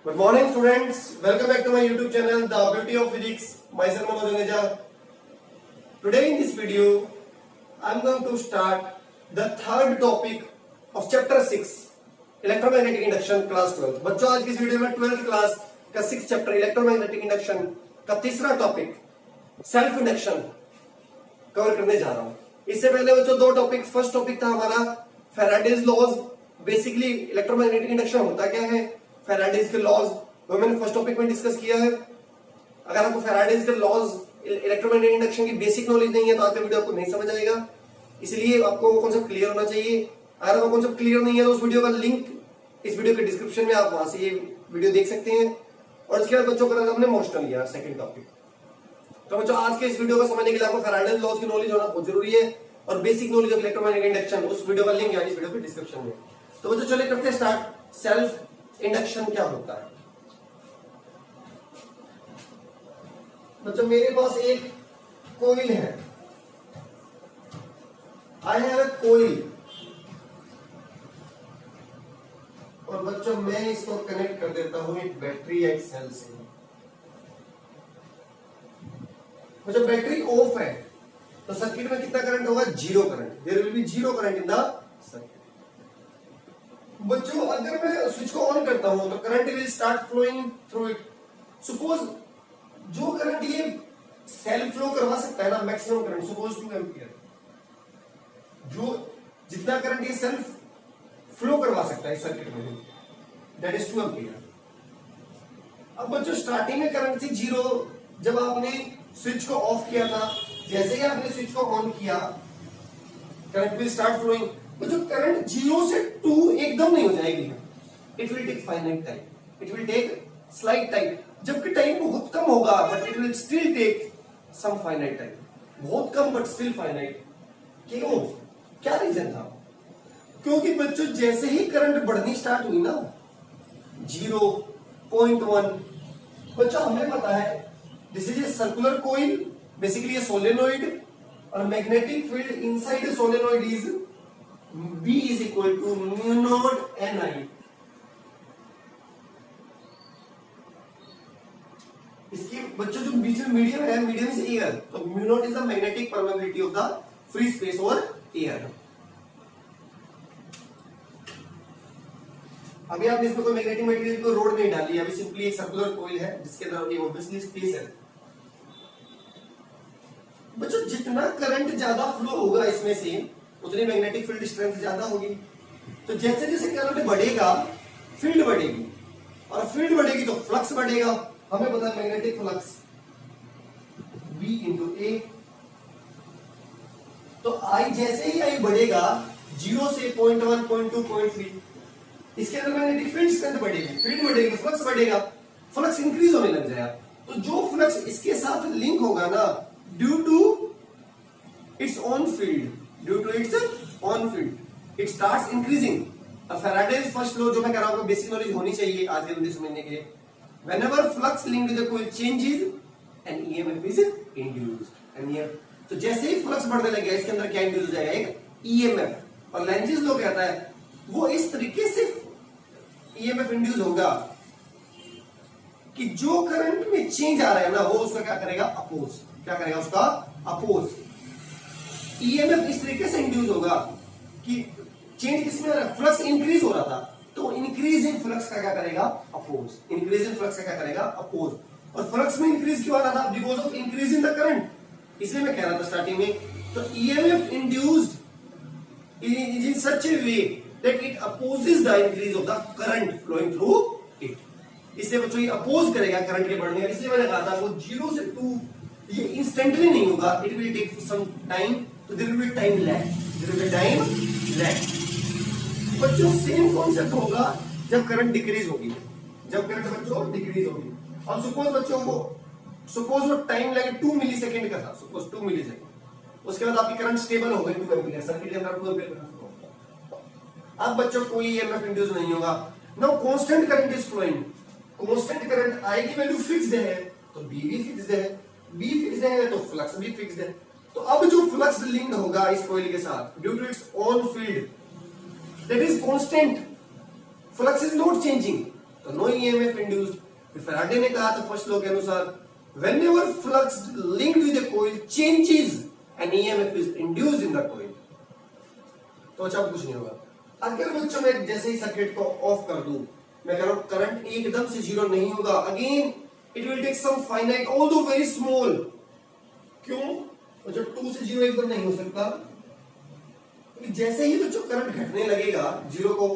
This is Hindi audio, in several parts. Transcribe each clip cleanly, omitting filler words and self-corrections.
Good morning, students. Welcome back to my YouTube channel, The Beauty of Physics. Myself Manoj Aneja. Today in this video, I am going to start the third topic of chapter 6, electromagnetic induction, class 12. बच्चों आज की इस वीडियो में 12th क्लास का 6th चैप्टर इलेक्ट्रोमैग्नेटिक इंडक्शन का तीसरा टॉपिक सेल्फ इंडक्शन कवर करने जा रहा हूं। इससे पहले बच्चों दो टॉपिक, फर्स्ट टॉपिक था हमारा Faraday's laws. Basically electromagnetic induction होता क्या है, फैराडेज के लॉज, वो मैंने फर्स्ट टॉपिक में डिस्कस किया है। अगर आपको फैराडेज के लॉज, इलेक्ट्रोमैग्नेटिक इंडक्शन की बेसिक नॉलेज नहीं है तो आज का वीडियो आपको नहीं समझ आएगा, इसलिए आपको वो कॉन्सेप्ट क्लियर होना चाहिए। अगर वो कॉन्सेप्ट क्लियर नहीं है तो उस वीडियो का लिंक इस वीडियो के डिस्क्रिप्शन में, आप वहां से ये वीडियो देख सकते हैं। और इसके बाद बच्चों का हमने मोशन लिया सेकंड टॉपिक। तो बच्चों आज के इस वीडियो को समझने के लिए आपको फैराडेज लॉज की नॉलेज होना बहुत जरूरी है और basic knowledge of electromagnetic induction, उस वीडियो का लिंक है इस वीडियो के डिस्क्रिप्शन में। तो बच्चों चलिए करते हैं स्टार्ट। सेल्फ इंडक्शन क्या होता है? बच्चों मेरे पास एक कोइल है, आई हैव अ कोइल, और बच्चों मैं इसको कनेक्ट कर देता हूं एक बैटरी या एक सेल से। बच्चों बैटरी ऑफ है तो सर्किट में कितना करंट होगा? Zero current. There will be zero current in the circuit. बच्चों अगर मैं स्विच को ऑन करता हूं तो current will start flowing through it. Suppose जो करंट ये सेल फ्लो करवा सकता है ना, मैक्सिमम करंट, सपोज 2 एम्पियर, जो जितना करंट ये सेल्फ फ्लो करवा सकता है इस सर्किट में, दैट इज 2 एम्पियर। अब बच्चों स्टार्टिंग में करंट थी जीरो, जब आपने स्विच को ऑफ किया था, जैसे ही आपने स्विच को ऑन किया करंट विल स्टार्ट फ्लोइंग। तो जो करंट 0 से 2 एकदम नहीं हो जाएगी, it will take finite time, it will take slight time, जबकि टाइम बहुत कम होगा but it will still take some finite time, बहुत कम बट स्टिल फाइनाइट। क्यों? क्या रीजन था? क्योंकि बच्चों जैसे ही करंट बढ़नी स्टार्ट हुई ना 0.1, बच्चों हमें पता है this is a circular coil, basically a solenoid, और magnetic field inside a solenoid is B is equal to mu naught Ni। इसके बच्चों जो बीच में मीडियम है, मीडियम इज एयर, तो mu not is the magnetic permeability of the free space और एयर। अभी आपने इसमें कोई मैग्नेटिक मटेरियल को रोड नहीं डाली, अभी सिंपली एक सर्कुलर कोइल है जिसके अंदर ऑब्वियसली स्पेस है। बच्चों जितना करंट ज्यादा फ्लो होगा इसमें से उतनी मैग्नेटिक फील्ड स्ट्रेंथ ज्यादा होगी। तो जैसे जैसे करंट बढ़ेगा फील्ड बढ़ेगी, और फील्ड बढ़ेगी तो फ्लक्स बढ़ेगा। हमें पता है मैग्नेटिक फ्लक्स B इंटू ए। तो आई जैसे ही आई बढ़ेगा 0 से 0.1, 0.2, 0.3, इसके अंदर मैग्नेटिक फील्ड स्ट्रेंथ बढ़ेगी, फील्ड बढ़ेगी, फ्लक्स बढ़ेगा, फ्लक्स इंक्रीज होने लग जाएगा। तो जो फ्लक्स इसके साथ लिंक होगा ना, due to its own field, due to its own field, it starts increasing। अब फैराडेज फर्स्ट लॉ जो मैं कह रहा हूं, बेसिक नॉलेज होनी चाहिए आज के वीडियो समझने के लिए। whenever flux linked with the coil changes an EMF is induced, तो जैसे ही फ्लक्स बढ़ने लगे इसके अंदर क्या इंड्यूस हो जाएगा? एक EMF। और लेंजेस लॉ कहता है वो इस तरीके से EMF इंड्यूस होगा कि जो करंट में चेंज आ रहा है ना, वो उसका क्या करेगा? अपोज। क्या करेगा? उसका अपोज। EMF इस तरीके से इंड्यूस होगा कि चेंज किसमें आ रहा है? फ्लक्स इंक्रीज हो रहा था, तो इंक्रीज इन फ्लक्स का क्या करेगा? अपोज। इंक्रीज इन फ्लक्स का क्या करेगा? अपोज। और फ्लक्स में इंक्रीज क्यों आ रहा था? Because of increase in the current. इसलिए मैं कह रहा था स्टार्टिंग में, तो EMF induced is in such a way that it opposes the increase of the current flowing through it. इसलिए बच्चों ये अपोज करेगा करंट के बढ़ने। इसलिए मैंने कहा था वो 0 से 2 ये इंस्टेंटली नहीं होगा, it will take some time, तो there will be time lag, there will be time lag. बच्चों सेम कॉन्सेप्ट होगा जब करंट डिक्रीज होगी, जब करंट बच्चों डिक्रीज होगी। अब सपोज बच्चों को, सपोज वो टाइम लैग 2 मिली सेकेंड का था, सपोज 2 मिली सेकेंड, उसके बाद आपकी करंट स्टेबल हो गई 2 एम्पियर, सर्किट के अंदर 2 एम्पियर करंट फ्लो होगा। अब बच्चों कोई EMF इंड्यूस नहीं होगा। Now constant current is flowing, constant current I की वैल्यू फिक्स्ड है तो B भी फिक्स्ड है, B फिक्स्ड है तो फ्लक्स भी फिक्स्ड है। तो अब जो फ्लक्स लिंक्ड होगा इस कॉइल के साथ due to its own field that is constant, flux is not changing, तो तो नो ईएमएफ इंड्यूस्ड। फिर फैराडे ने कहा था फर्स्ट लॉ के अनुसार whenever flux linked with a coil changes an EMF is induced in the coil। तो अच्छा कुछ नहीं होगा। अगर बच्चों मैं जैसे ही सर्किट को ऑफ कर दूं, मैं कह रहा हूं करंट एकदम से जीरो नहीं होगा, again it will take some finite although very small. क्यों? तो जब 2 से 0 एकदम नहीं हो सकता, जैसे ही बच्चों करंट घटने लगेगा, जीरो को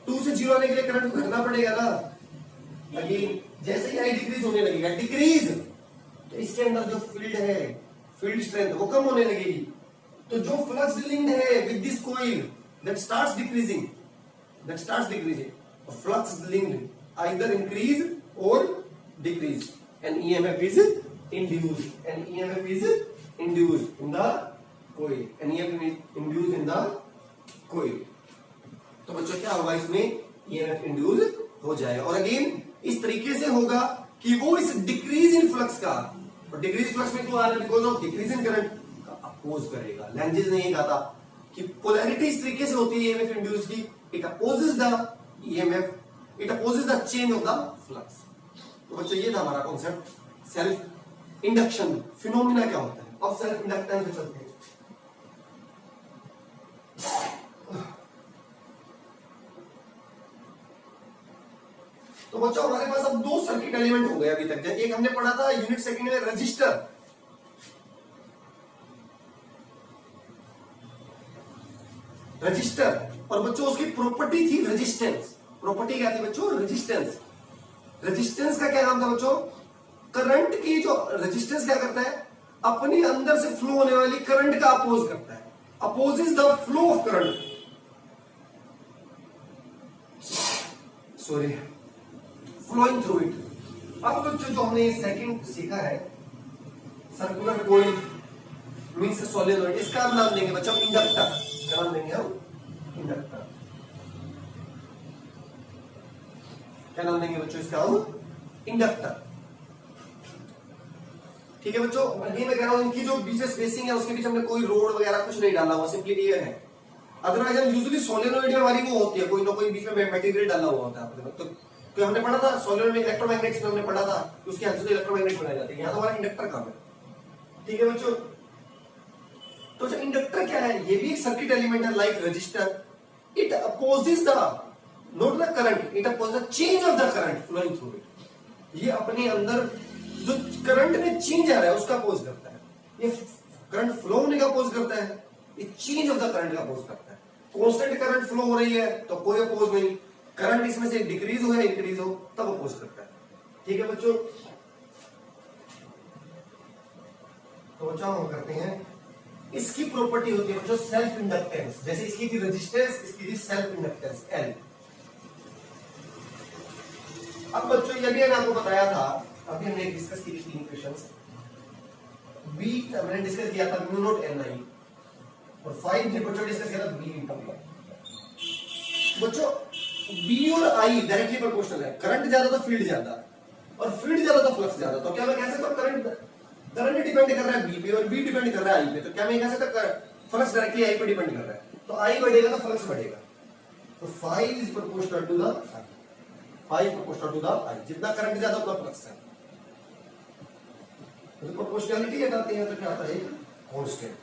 2 से 0 आने के लिए करंट को घटना पड़ेगा ना। अगेन जैसे ही आई डिक्रीज होने लगेगा, डिक्रीज, तो इसके अंदर जो फील्ड है, फील्ड स्ट्रेंथ वो कम होने लगेगी। तो जो फ्लक्स लिंक्ड है with this coil that starts decreasing, flux linked either increase और decrease, and EMF is induced, in the coil, तो बच्चों क्या होगा इसमें, ईएमएफ इंड्यूस हो जाएगा। और अगेन इस तरीके से होगा कि वो इस डिक्रीज इन फ्लक्स का, और डिक्रीज फ्लक्स में क्यों आ रहा है, because of decrease in current का अपोज करेगा। लैंजेस ने ये कहा था कि पोलैरिटी इस तरीके से होती है ईएमएफ इंड्यूस की, it opposes the EMF, it opposes the change of the flux. तो बच्चों ये था हमारा कॉन्सेप्ट सेल्फ इंडक्शन फिनोमिना क्या होता है। अब सेल्फ इंडक्टेंस पे चलते हैं। तो बच्चों हमारे पास अब 2 सर्किट एलिमेंट हो गए अभी तक। एक हमने पढ़ा था यूनिट सेकंड में रजिस्टर, और बच्चों उसकी प्रॉपर्टी थी रेजिस्टेंस। प्रॉपर्टी क्या थी बच्चों, रेजिस्टेंस। रेजिस्टेंस का क्या नाम था बच्चों, करंट की जो रेजिस्टेंस क्या करता है, अपने अंदर से फ्लो होने वाली करंट का अपोज करता है, opposes the flow of current, sorry flowing through it. अब बच्चों जो हमने सेकंड सीखा है, सर्कुलर कॉइल मींस सोलेनॉइड, इसका हम नाम देंगे बच्चों इंडक्टर। क्या नाम देंगे हम, इंडक्टर। क्या नाम देंगे बच्चों इसका हम, इंडक्टर। ठीक है बच्चों, अभी मैं कह रहा हूं इनकी जो बीच में स्पेसिंग है उसके बीच हमने कोई रोड वगैरह कुछ नहीं डाला हुआ, सिंपली क्लियर है। अदरवाइज हम यूजुअली सोलेनॉइड में हमारी वो होती है, कोई ना कोई बीच में मटेरियल डाला हुआ होता है। तो हमने पढ़ा था सोलेनॉइड में इलेक्ट्रोमैग्नेटिक्स में हमने पढ़ा था कि उसकी हेल्प से इलेक्ट्रोमैग्नेट बनाए जाते हैं। यहां तो हमारा इंडक्टर काम है। ठीक है बच्चों, तो जो इंडक्टर क्या है, ये भी एक सर्किट एलिमेंट है like resistor. It opposes the not the current, it opposes the change of the current flowing through it. ये अपने अंदर जो करंट में चेंज आ रहा है उसका अपोज करता है। ये करंट फ्लो होने का अपोज करता है, ये चेंज ऑफ द करंट का अपोज करता है। कांस्टेंट करंट फ्लो हो रही है तो कोई अपोज नहीं, करंट इसमें से डिक्रीज हो या इंक्रीज हो तब अपोज करता है। ठीक है बच्चों, तो बच्चों हम करते हैं, इसकी प्रॉपर्टी होती है बच्चों सेल्फ इंडक्टेंस। जैसे इसकी थी रेजिस्टेंस, इसकी थी सेल्फ इंडक्टेंस एल। अब बच्चों ये भी मैंने आपको बताया था, अभी हमने डिस्कस की थी इक्वेशंस। बी हमने डिस्कस किया था म्यू नॉट एन आई, और 5 ने बच्चों डिस्कस किया था बी इंटू बच्चों बी और आई डायरेक्टली प्रोपोर्शनल है। करंट ज्यादा तो फील्ड ज्यादा, और फील्ड ज्यादा तो फ्लक्स ज्यादा। तो क्या मैं कह सकता हूं करंट डिपेंड कर रहा है बी पे और बी डिपेंड कर रहा है आई पे, तो क्या मैं कह सकता फ्लक्स डायरेक्टली आई पे डिपेंड कर रहा है, तो आई बढ़ेगा तो फ्लक्स बढ़ेगा। तो 5 is proportional to the I, 5 proportional to the I. जितना करंट ज्यादा उतना फ्लक्स है। तो प्रोपोर्शनैलिटी हटाते हैं तो क्या आता है, constant.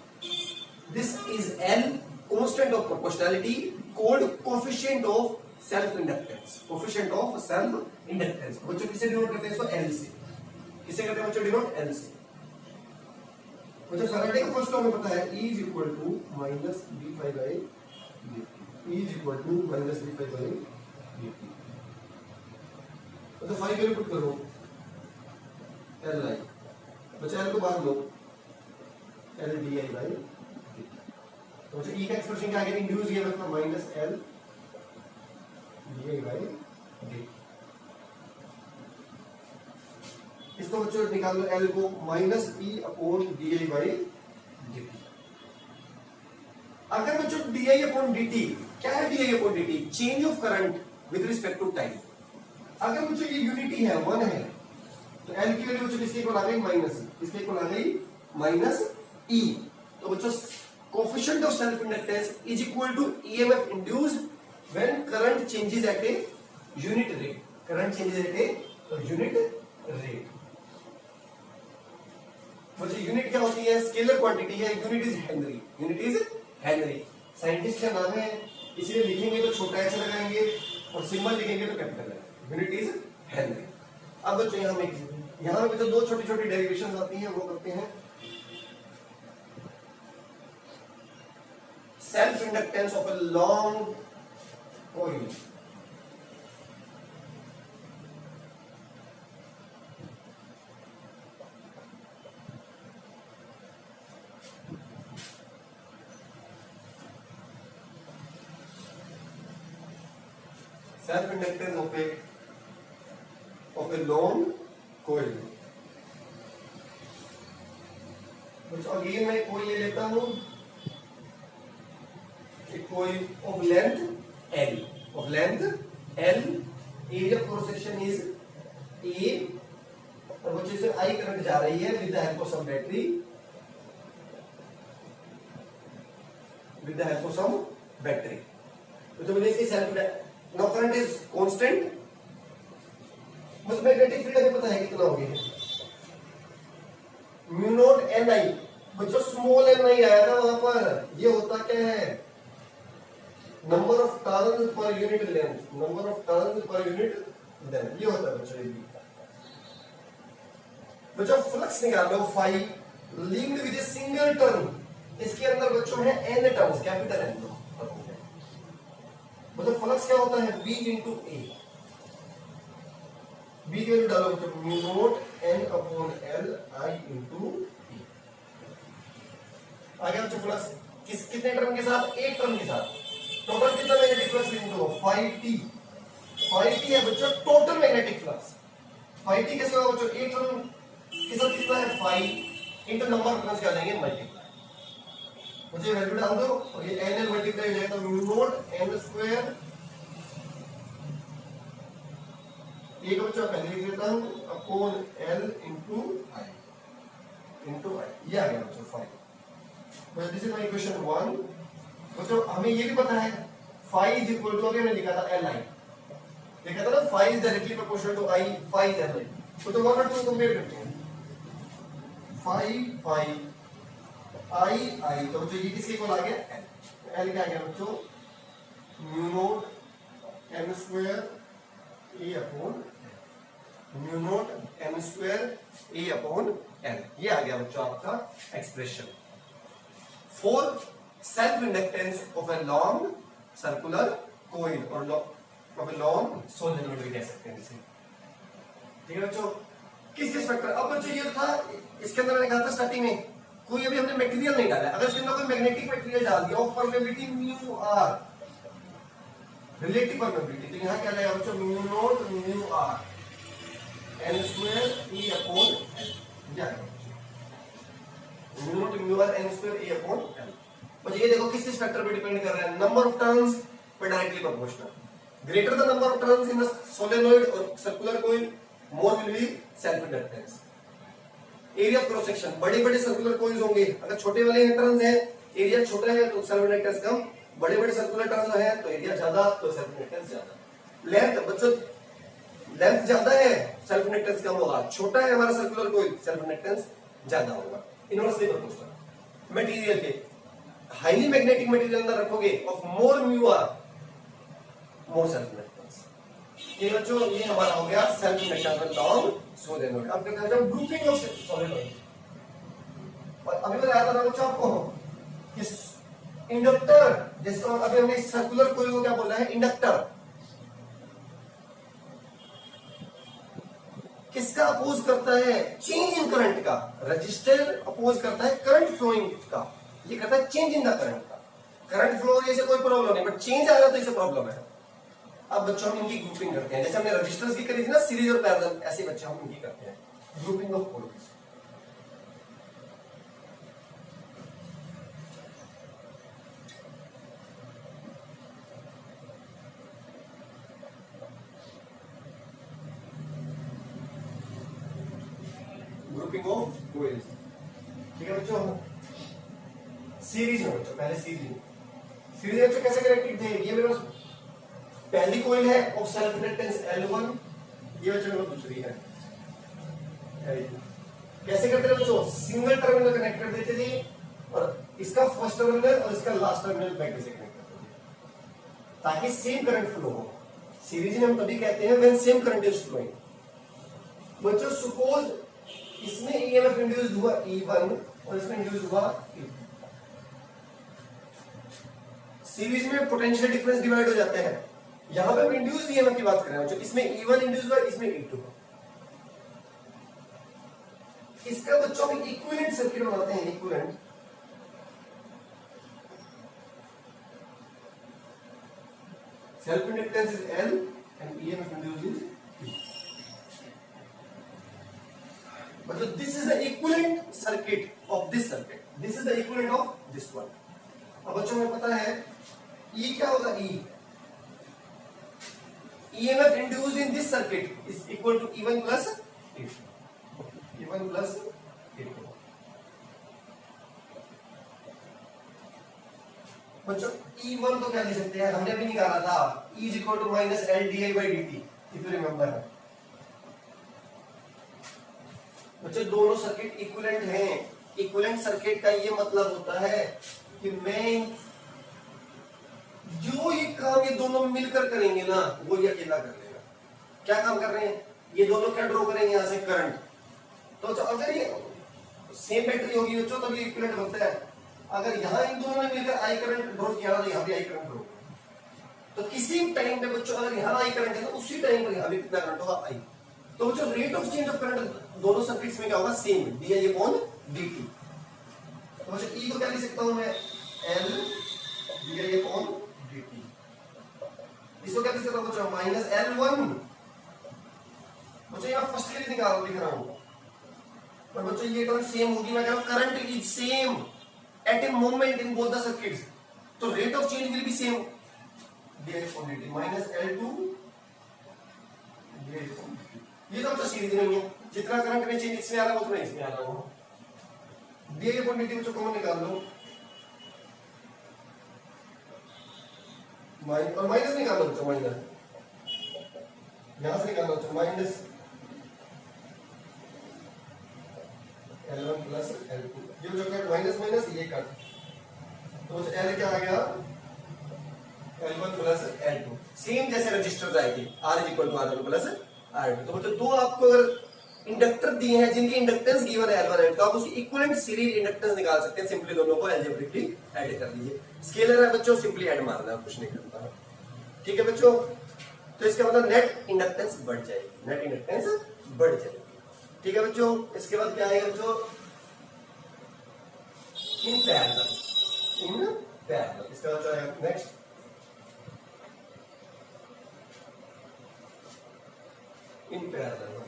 This is L, constant of proportionality, called coefficient of self inductance. Coefficient of self inductance बच्चों किसे डिनोट करते हैं, इसको एल से। किसे करते हैं बच्चों डिनोट, एल से। मुझे फैराडे का फर्स्ट लॉ में पता है, E is equal to minus d5 by dt। E is equal to minus d5 by dt। तो 5 वैल्यू पुट करो, L आई बच्चा L को बाहर लो, L di बाई dt। तो बच्चा E का एक्सप्रेशन क्या आ गया, इंड्यूस ये मतलब minus L di by dt। इसको बच्चों निकाल लो, L को minus E upon di by dt। अगर बच्चों di अपॉन dt, क्या है di upon dt, change of current with respect to time. अगर बच्चों ये यूनिटी है 1 है, तो L की वैल्यू बच्चों किसके इक्वल आ गई, माइनस, किसके इक्वल आ गई, माइनस E। तो बच्चों coefficient of self inductance is equal to EMF induced when current changes at a unit rate. Current changes at a unit rate. मुझे यूनिट क्या होती है, स्केलर क्वांटिटी है, unit is henry, unit is henry. Scientist का नाम है, इसलिए लिखेंगे तो छोटा एच लगाएंगे और सिंबल लिखेंगे तो कैपिटल है, यूनिट इज हेनरी। अब बच्चों यहाँ पे जो दो छोटी छोटी डेरिवेशन आती हैं वो करते हैं। Self inductance of a long coil, self inductance of a long coil। कुछ अगेन मैं कोई ले लेता हूं, एक कोई of length L, of length L, area cross section is A, और बच्चे से I करंट जा रही है with the help of some battery, with the help of some battery. तो मुझे इसकी self now current is constant, मुझे मैग्नेटिक फील्ड हमें पता है कितना हो गया, म्यू नॉट एन आई। बच्चों स्मॉल एन आई आया था वहां पर, ये होता क्या है, number of turns per unit length, number of turns per unit length, ये होता है बच्चों। ये बच्चों फ्लक्स निकाल लो five linked with a single turn, इसके अंदर बच्चों है एन टर्न्स, कैपिटल एन। मतलब फ्लक्स क्या होता है, B इंटू ए, बी की वैल्यू डालो तो mu naught N upon L I into A. आगे बच्चों फ्लक्स कितने टर्म के साथ, एक टर्म के साथ, टोटल कितना magnetic flux into 5T, 5T है बच्चों टोटल मैग्नेटिक फ्लक्स। 5T कैसे होगा बच्चों, एक टर्म के साथ कितना है 5 इंटू नंबर ऑफ टर्न्स क्या आ जाएंगे मल्टीप्लाई, मुझे वैल्यू डाल दो और ये एन एल मल्टीप्लाई हो जाएगा, म्यू नॉट एन स्क्वायर, एक बच्चा पहले लिख देता हूं, अपॉन एल इंटू आई, ये आ गया बच्चों 5। This is my question 1। बच्चों हमें ये भी पता है फाई इज इक्वल टू, अभी हमने लिखा था एल आई, लिखा था ना phi is directly proportional to I, phi is L I. तो 1 और 2 कंपेयर करते हैं, फाई आई, तो बच्चों ये किसके इक्वल आ गया, एल क्या आ गया बच्चों, mu naught N square A upon, mu naught N square A upon L, ये आ गया बच्चों आपका expression for self inductance of a long circular coil और ऑफ ए लॉन्ग सोलेनोइड भी कह सकते हैं इसे। ठीक है बच्चों, किस फैक्टर, अब बच्चों ये था इसके अंदर मैंने कहा था स्टार्टिंग में कोई अभी हमने मटेरियल नहीं डाला, अगर इसके अंदर कोई मैग्नेटिक मटेरियल डाल दिया of permeability mu R, relative permeability, तो यहां क्या आएगा बच्चों, mu naught mu R N square A upon L, mu naught mu R N square A upon L. बस ये देखो किस फैक्टर पे डिपेंड कर रहा है, नंबर ऑफ टर्न्स पे directly proportional, greater the number of turns in the solenoid और circular coil more will be self inductance. Area of cross section, बड़े बड़े सर्कुलर कोइल्स होंगे, अगर छोटे वाले टर्न्स हैं एरिया छोटा है तो सेल्फ इंडक्टेंस कम, बड़े बड़े सर्कुलर टर्न्स हैं तो एरिया ज्यादा तो सेल्फ इंडक्टेंस ज्यादा। लेंथ बच्चों लेंथ ज्यादा है सेल्फ इंडक्टेंस कम होगा, छोटा है हमारा सर्कुलर कोइल सेल्फ इंडक्टेंस ज्यादा होगा, इनवर्सली प्रोपोर्शनल। मटेरियल के हाईली मैग्नेटिक मटेरियल अंदर रखोगे of more mu R more self inductance. ये बच्चों ये हमारा हो गया सेल्फ इंडक्टेंस लॉन्ग सोलेनोइड। अब देखा जाए ग्रुपिंग ऑफ सोलेनोइड, और अभी बताया था ना बच्चों आपको कि इंडक्टर, जैसे अभी हमने सर्कुलर कोइल को क्या बोला है, इंडक्टर, किसका अपोज करता है, चेंज इन करंट का, रजिस्टर अपोज करता है करंट फ्लोइंग का, ये करता है चेंज इन द करंट का। करंट फ्लो हो से कोई प्रॉब्लम नहीं, बट चेंज आ रहा तो इसे प्रॉब्लम है। अब बच्चों हम इनकी ग्रुपिंग करते हैं, जैसे हमने रजिस्टर्स की करी थी ना सीरीज और पैरेलल, ऐसे बच्चे हम इनकी करते हैं grouping of coils. Grouping of coils, ठीक है बच्चों, सीरीज में बच्चों, पहले सीरीज बच्चों कैसे कनेक्टेड थे, ये मेरे पास पहली कोइल है ऑफ सेल्फ इंडक्टेंस L1 ये बच्चों मेरे पास दूसरी है। कैसे करते थे बच्चों? सिंगल टर्मिनल कनेक्ट कर देते थे और इसका फर्स्ट टर्मिनल और इसका लास्ट टर्मिनल बैटरी से कनेक्ट करते थे ताकि सेम करंट फ्लो हो। सीरीज में हम तभी कहते हैं when same current is flowing. बच्चों सपोज इसमें ईएमएफ इंड्यूस्ड हुआ E1 और इसमें इंड्यूस्ड हुआ E2। सीरीज में पोटेंशियल डिफरेंस डिवाइड हो जाते हैं। यहां पे हम इंड्यूस्ड ईएमएफ की बात कर रहे हैं, इसमें E1 इंड्यूस्ड हुआ, इसमें E2। इसका बच्चों में इक्विवेलेंट सर्किट बनाते हैं। Equivalent self inductance is L and EMF induced is E। मतलब this is the equivalent circuit of this circuit, this is the equivalent of this one. अब बच्चों में पता है E क्या होगा? E EMF induced in this circuit is equal to E1 plus E2. E1 plus E2. बच्चों E1 तो क्या लिख सकते हैं? हमने भी निकाला था E is equal to minus L di by dt, if you remember। बच्चों दोनों सर्किट इक्विवेलेंट हैं। इक्विवेलेंट सर्किट का ये मतलब होता है कि मैं जो ये काम ये दोनों मिलकर करेंगे ना, वो ये अकेला कर लेगा। क्या काम कर रहे हैं? ये दोनों क्या ड्रॉ करेंगे यहां से? करंट। तो अगर ये सेम बैटरी होगी बच्चों तब ये इक्विवेलेंट बनता है। अगर यहां इन दोनों ने मिलकर आई करंट ड्रॉ किया तो यहां भी आई करंट ड्रॉ। तो किसी टाइम पे बच्चों अगर यहां आई करंट है तो उसी टाइम पर यहां भी कितना करंट होगा? आई। तो बच्चों rate of change of current दोनों सर्किट्स में क्या होगा? Same, di upon dt। तो बच्चों E को क्या लिख सकता हूं मैं? L di upon dt। इसको क्या लिख सकता हूं बच्चों? Minus L1। बच्चों यहां फर्स्ट के लिए लिख रहा हूं, पर बच्चों ये टर्म सेम होगी। मैं कह रहा हूं current is same at a moment in both the circuits, तो rate of change will be same, di upon dt minus L2 di upon dt। ये तो बच्चों सीरीज नहीं है, जितना करंट में चेंज इसमें आ रहा है उतना इसमें आ रहा होगा। di upon dt बच्चों कॉमन निकाल लो, और माइनस निकालो बच्चों, माइनस यहां से निकालो बच्चों, माइनस L1 प्लस L2। ये जो कट माइनस माइनस ये कट, तो L क्या आ गया? L1 plus L2। सेम जैसे रजिस्टर आएगी R is equal to R1 plus R2। तो बच्चों दो आपको अगर इंडक्टर दिए हैं जिनकी इंडक्टेंस गिवन है L1 L2, आप उसकी इक्विवेलेंट सीरीज इंडक्टेंस निकाल सकते हैं। सिंपली दोनों को अलजेब्रिकली ऐड कर लीजिए। स्केलर है बच्चों, सिंपली ऐड मारना है, कुछ नहीं करना। ठीक है बच्चों, तो इसका मतलब नेट इंडक्टेंस बढ़ जाएगी, नेट इंडक्टेंस बढ़ जाएगी। ठीक है बच्चों, इसके बाद क्या आएगा बच्चों? In parallel, in parallel. इसका बाद आएगा नेक्स्ट इन पैरेलल।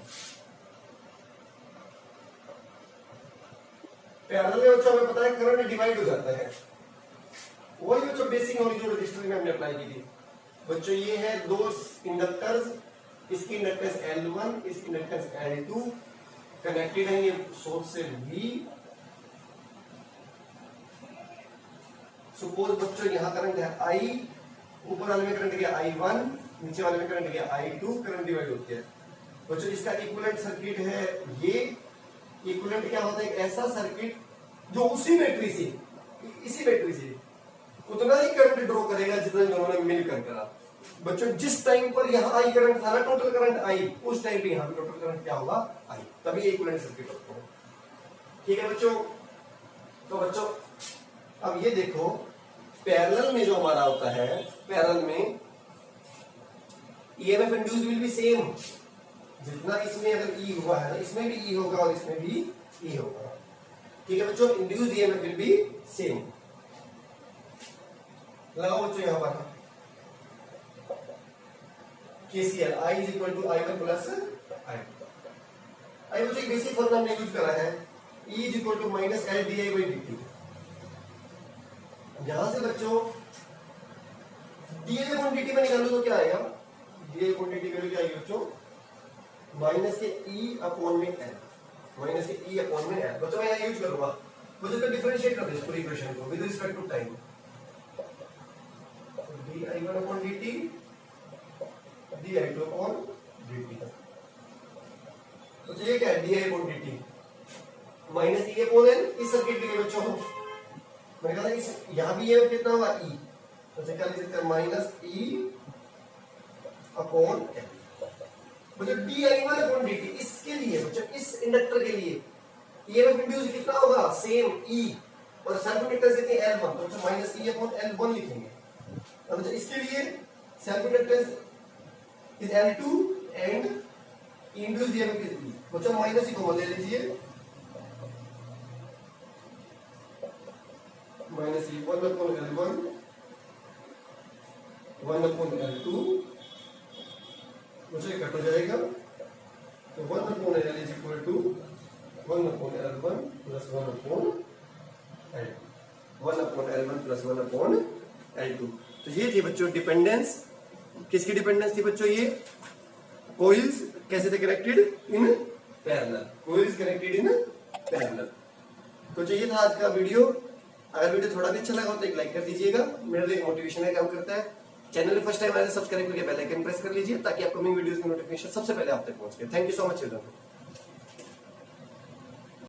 पैरेलल में बच्चों हमें पता है करंट डिवाइड हो जाता है। वही बच्चों बेसिक नॉलेज जो रजिस्टर में हमने अप्लाई की थी। बच्चों ये है दो इंडक्टर्स, इसकी इंडक्टेंस L1, इसकी इंडक्टेंस L2, कनेक्टेड है ये सोर्स से V। सपोज बच्चों यहां करंट है I, ऊपर वाले में करंट गया I1, नीचे वाले में करंट गया I2, करंट डिवाइड होती है। बच्चों इसका इक्विवेलेंट सर्किट है ये। इक्विवेलेंट क्या होता है? एक ऐसा सर्किट जो उसी बैटरी से, इसी बैटरी से उतना ही करंट ड्रॉ करेगा जितना दोनों ने मिलकर करा। बच्चों जिस टाइम पर यहां आई करंट था ना, टोटल करंट आई, उस टाइम पे यहां भी टोटल करंट क्या होगा? आई। तभी इक्विवेलेंट सर्किट होता है। ठीक है बच्चों, तो बच्चों अब ये देखो पैरेलल में जो हमारा होता है, पैरेलल में EMF induced will be same. जितना इसमें अगर E हुआ है ना, इसमें भी E होगा और इसमें भी E होगा। ठीक है बच्चों, induced EMF will be same. लगाओ बच्चों यहां पर KCL, I is equal to I1 plus I2। आई बच्चों एक बेसिक फॉर्मूला हमने यूज करा है, E is equal to minus L di by dt। यहां से बच्चों di upon dt में निकालो तो क्या आएगा? di upon dt वैल्यू क्या आएगी बच्चों? माइनस के E अपॉन में L, माइनस के E अपॉन में L। बच्चों मैं यहां यूज करूंगा, मुझे तो डिफरेंशिएट कर दे पूरी इक्वेशन को with respect to time. di1 upon dt, di2 upon dt। ये क्या है, D I upon D T minus E upon L. इस सर्किट के लिए बच्चों मैंने कहा था इस यहां भी ये कितना होगा ई, तो क्या लिख सकते हैं माइनस ई अपॉन एल। बच्चों D I one upon D T इसके लिए बच्चों इस इंडक्टर के लिए ईएमएफ इंड्यूस कितना होगा सेम ई, और सेल्फ इंडक्टेंस कितनी एल वन, तो minus E upon L one लिखेंगे। अब बच्चों इसके लिए self inductance is L two and induce EMF is E. बच्चों माइनस ई कॉमन ले लीजिए, minus E one upon L one upon L two, मुझे कट हो जाएगा, तो one upon L is equal to one upon L one plus one upon L two, one upon L one plus one upon L to. तो ये थी बच्चों डिपेंडेंस, किसकी डिपेंडेंस थी बच्चों, ये कोइल्स कैसे थे connected in parallel, coils connected in parallel. तो ये था आज का वीडियो। अगर वीडियो थोड़ा भी अच्छा लगा हो तो एक लाइक कर दीजिएगा, मेरे लिए मोटिवेशन का काम करता है। चैनल पे फर्स्ट टाइम आए तो सब्सक्राइब करके बेल आइकन प्रेस कर लीजिए ताकि अपकमिंग वीडियोस की नोटिफिकेशन सबसे पहले आप तक पहुंच सके। Thank you so much children.